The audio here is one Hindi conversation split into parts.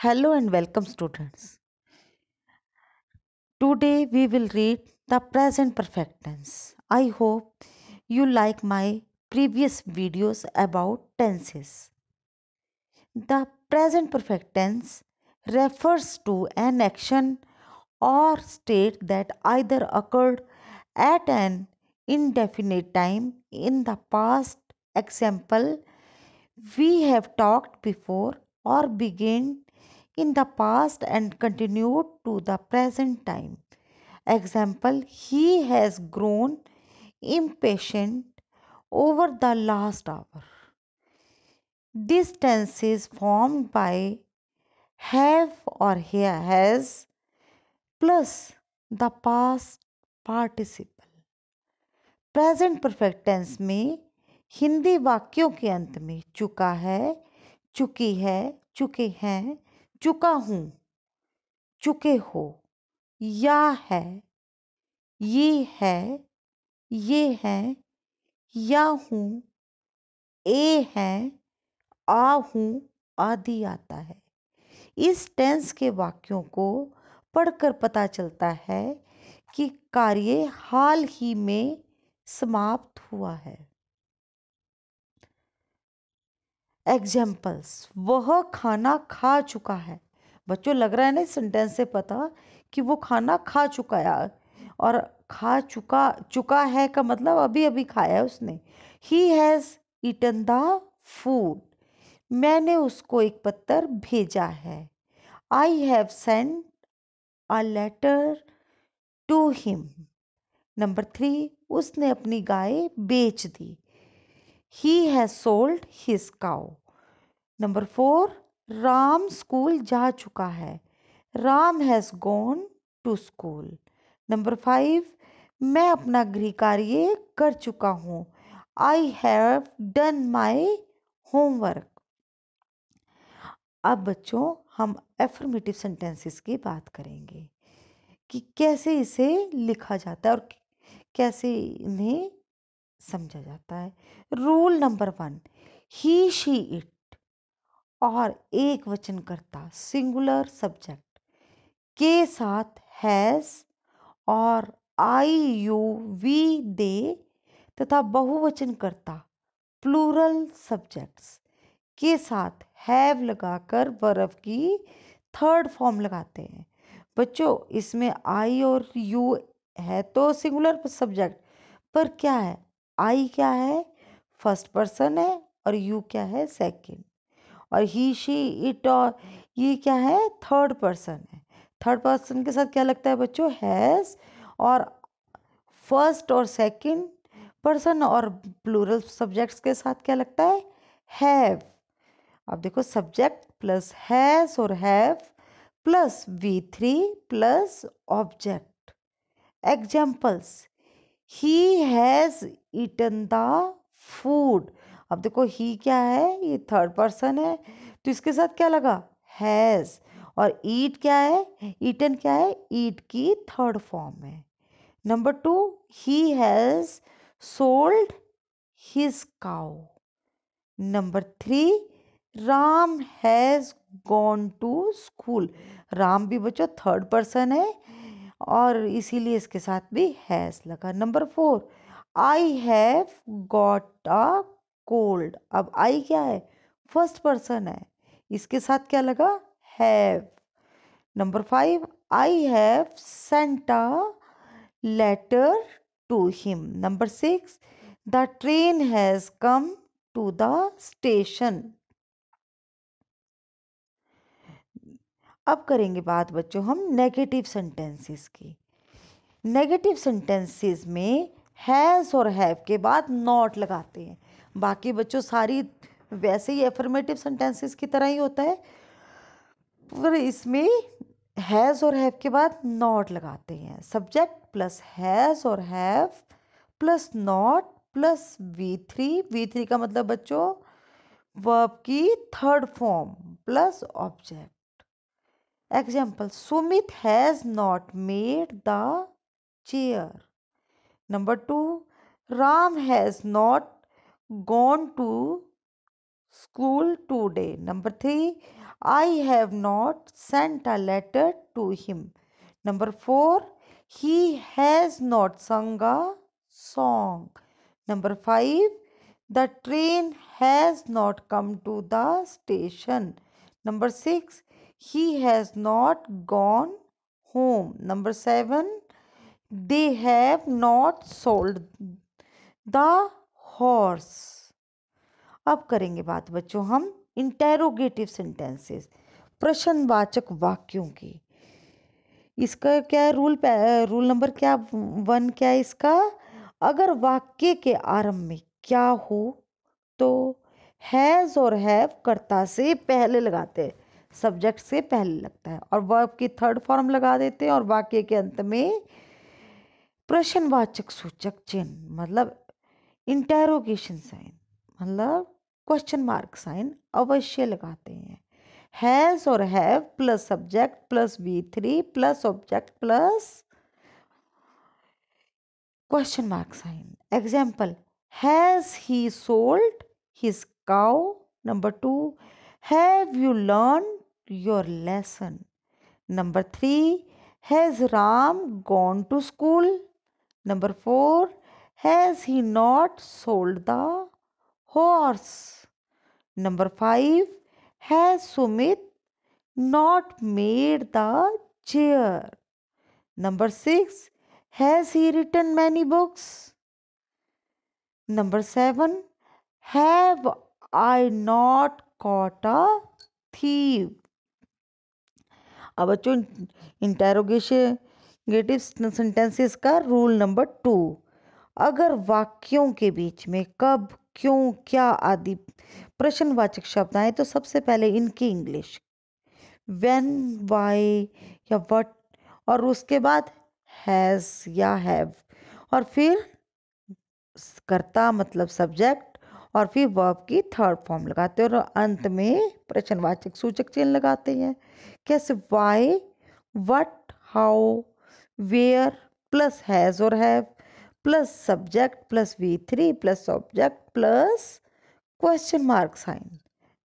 Hello and welcome, students. Today we will read the present perfect tense. I hope you like my previous videos about tenses. The present perfect tense refers to an action or state that either occurred at an indefinite time in the past. Example, we have talked before, or began in the past and continued to the present time. Example, he has grown impatient over the last hour. This tense is formed by have or has plus the past participle. Present perfect tense में हिंदी वाक्यों के अंत में चुका है, चुकी है, चुके हैं, चुका हूं, चुके हो, या है, ये है, ये है, या हूं, ए है, आ हूं आदि आता है। इस टेंस के वाक्यों को पढ़कर पता चलता है कि कार्य हाल ही में समाप्त हुआ है। एग्जाम्पल्स, वह खाना खा चुका है। बच्चों, लग रहा है ना इस सेंटेंस से पता कि वो खाना खा चुका है, और खा चुका चुका है का मतलब अभी अभी खाया है उसने। He has eaten the food. मैंने उसको एक पत्र भेजा है। I have sent a letter to him. Number 3, उसने अपनी गाय बेच दी। He has sold his cow. Number 4, Ram school जा चुका है। Ram has gone to school. Number 5, मैं अपना गृह कार्य कर चुका हूँ। I have done my homework. अब बच्चों हम एफर्मेटिव सेंटेंसेस की बात करेंगे कि कैसे इसे लिखा जाता है और कैसे इन्हें समझा जाता है। Rule number 1, he she it और एक वचनकर्ता सिंगुलर सब्जेक्ट के साथ हैज और आई यू वी दे तथा बहुवचनकर्ता प्लूरल सब्जेक्ट्स के साथ हैव लगाकर वर्ब की थर्ड फॉर्म लगाते हैं। बच्चों, इसमें आई और यू है तो सिंगुलर सब्जेक्ट, पर क्या है, आई क्या है, फर्स्ट पर्सन है, और यू क्या है, सेकंड, और ही शी इट और ये क्या है, थर्ड पर्सन है। थर्ड पर्सन के साथ क्या लगता है बच्चों, हैज़, और फर्स्ट और सेकंड पर्सन और प्लूरल सब्जेक्ट्स के साथ क्या लगता है, हैव। अब देखो, सब्जेक्ट प्लस हैज और have plus V3 plus object. Examples, he has eaten the food. अब देखो, ही क्या है, ये थर्ड पर्सन है, तो इसके साथ क्या लगा, हैज, और ईट क्या है, ईटन क्या है, ईट की थर्ड फॉर्म है। Number 2, he has sold his cow. Number 3, Ram has gone to school. Ram भी बच्चों थर्ड पर्सन है और इसीलिए इसके साथ भी हैज लगा। Number 4, I have got a cold. अब आई क्या है, फर्स्ट पर्सन है, इसके साथ क्या लगा, have. Number 5, I have sent a letter to him. Number 6, the train has come to the station. अब करेंगे बात बच्चों हम नेगेटिव सेंटेंसेस की। नेगेटिव सेंटेंसेस में हैज़ और हैव के बाद नॉट लगाते हैं। बाकी बच्चों सारी वैसे ही एफर्मेटिव सेंटेंसेस की तरह ही होता है, पर इसमें हैज़ और हैव के बाद नॉट लगाते हैं। सब्जेक्ट प्लस हैज़ और have plus not plus V3 का मतलब बच्चों वर्ब की third form plus object. Example, Sumit has not made the chair. Number 2, Ram has not gone to school today. Number 3, I have not sent a letter to him. Number 4, he has not sung a song. Number 5, the train has not come to the station. Number 6, he has not gone home. Number 7, they have not sold the horse. अब करेंगे बात बच्चों हम इंटेरोगेटिव सेंटेंसेस, प्रश्नवाचक वाक्यों की। इसका क्या है रूल नंबर क्या 1 क्या है इसका? अगर वाक्य के आरंभ में क्या हो तो हैज और हैव कर्ता से पहले लगाते हैं, सब्जेक्ट से पहले लगता है, और वर्ब की थर्ड फॉर्म लगा देते हैं, और वाक्य के अंत में प्रश्नवाचक सूचक चिन्ह मतलब इंटेरोगेशन साइन मतलब क्वेश्चन मार्क साइन अवश्य लगाते हैं। हैज और have plus subject plus V3 plus object plus question mark sign. Example, has he sold his cow? Number 2, have you learned your lesson? Number 3, has Ram gone to school? Number 4, has he not sold the horse? Number 5, has Sumit not made the chair? Number 6, has he written many books? Number 7, have I not caught a thief? अब बच्चों इंटेरोगेटिव सेंटेंसेस का रूल नंबर 2, अगर वाक्यों के बीच में कब, क्यों, क्या आदि प्रश्नवाचक शब्द आए तो सबसे पहले इनकी इंग्लिश व्हेन, वाई या व्हाट, और उसके बाद हैज या हैव, और फिर कर्ता मतलब सब्जेक्ट, और फिर वर्ब की थर्ड फॉर्म लगाते हैं, और अंत में प्रश्नवाचक सूचक चिन्ह लगाते हैं। कैसे? Why, what, how, where plus has और have plus subject plus V3 plus object plus question mark sign.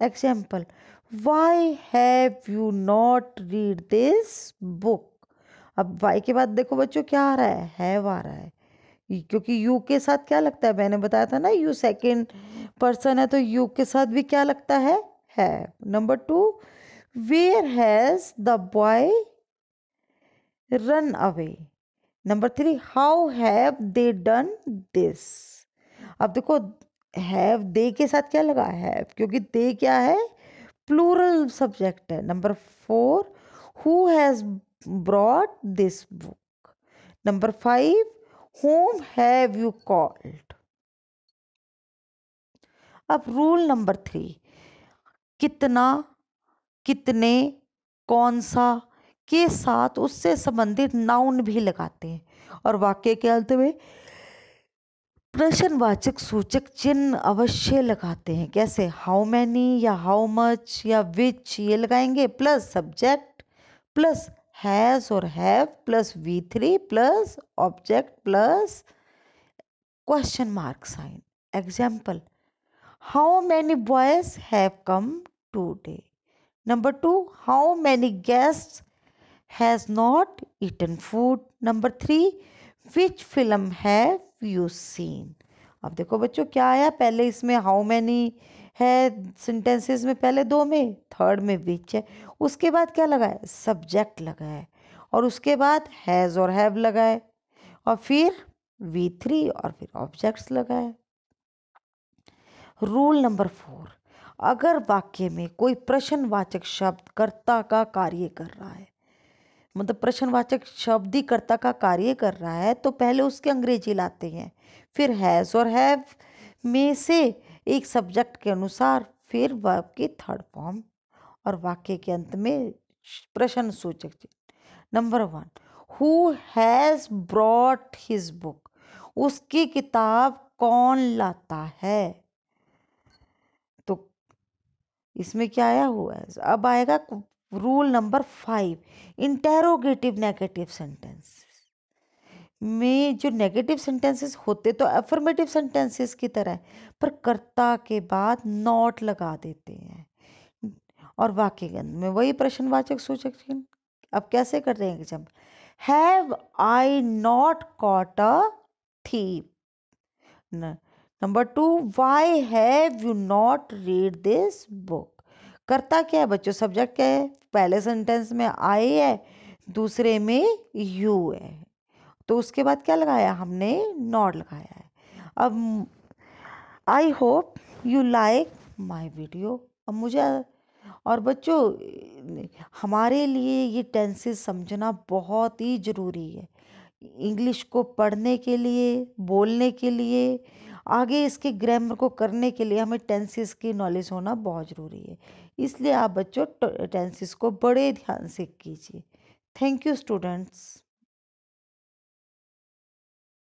Example, why have you not read this book? अब वाई के बाद देखो बच्चों क्या आ रहा है? हैव आ रहा है, क्योंकि यू के साथ क्या लगता है, मैंने बताया था ना यू सेकेंड पर्सन है, तो यू के साथ भी क्या लगता है? Number 2, where has the boy run away? Number 3, how have they done this? अब देखो हैव दे के साथ क्या लगा? हैव, क्योंकि दे क्या है? प्लूरल सब्जेक्ट है। Number 4, who has brought this book? Number 5, whom have you called? अब रूल नंबर 3, कितना, कितने, कौन सा के साथ उससे संबंधित नाउन भी लगाते हैं, और वाक्य के अंत में प्रश्नवाचक सूचक चिन्ह अवश्य लगाते हैं। कैसे? हाउ मैनी या हाउ मच या विच ये लगाएंगे, प्लस सब्जेक्ट प्लस हैज और have plus V3 plus object plus question mark sign. Example, how many boys have come today? Number 2, how many guests has not eaten food? Number 3, which film have you seen? अब देखो बच्चों क्या आया, पहले इसमें हाउ मैनी है सेंटेंसेस में, पहले 2 में, थर्ड में विच है, उसके बाद क्या लगा है? सब्जेक्ट लगा है, और उसके बाद हैज़ और हैव लगा है, और फिर V3 और फिर ऑब्जेक्ट्स लगाए। रूल नंबर 4, अगर वाक्य में कोई प्रश्नवाचक शब्द कर्ता का कार्य कर रहा है, मतलब प्रश्नवाचक शब्द ही कर्ता का कार्य कर रहा है, तो पहले उसके अंग्रेजी लाते हैं, फिर हैज़ और हैव में से एक सब्जेक्ट के अनुसार, फिर वर्ब की थर्ड फॉर्म, और वाक्य के अंत में प्रश्न सूचक। Number 1, who has brought his book? उसकी किताब कौन लाता है? तो इसमें क्या आया हुआ है? अब आएगा rule number 5, interrogative negative sentence में जो नेगेटिव सेंटेंसेस होते तो अफर्मेटिव सेंटेंसेस की तरह है, पर कर्ता के बाद नॉट लगा देते हैं। और वाक्य के अंत में वही प्रश्नवाचक सूचक चिन्ह। अब कैसे कर रहे हैं example? Have I not caught a thief. Number 2, Y have you not read this book. करता क्या है बच्चों? सब्जेक्ट क्या है? पहले सेंटेंस में आई है, दूसरे में यू है, तो उसके बाद क्या लगाया हमने? नॉट लगाया है। अब I hope you like my video. अब मुझे और बच्चों हमारे लिए ये टेंसेस समझना बहुत ही ज़रूरी है, इंग्लिश को पढ़ने के लिए, बोलने के लिए, आगे इसके ग्रामर को करने के लिए हमें टेंसेस की नॉलेज होना बहुत ज़रूरी है। इसलिए आप बच्चों टेंसेस को बड़े ध्यान से कीजिए। Thank you students.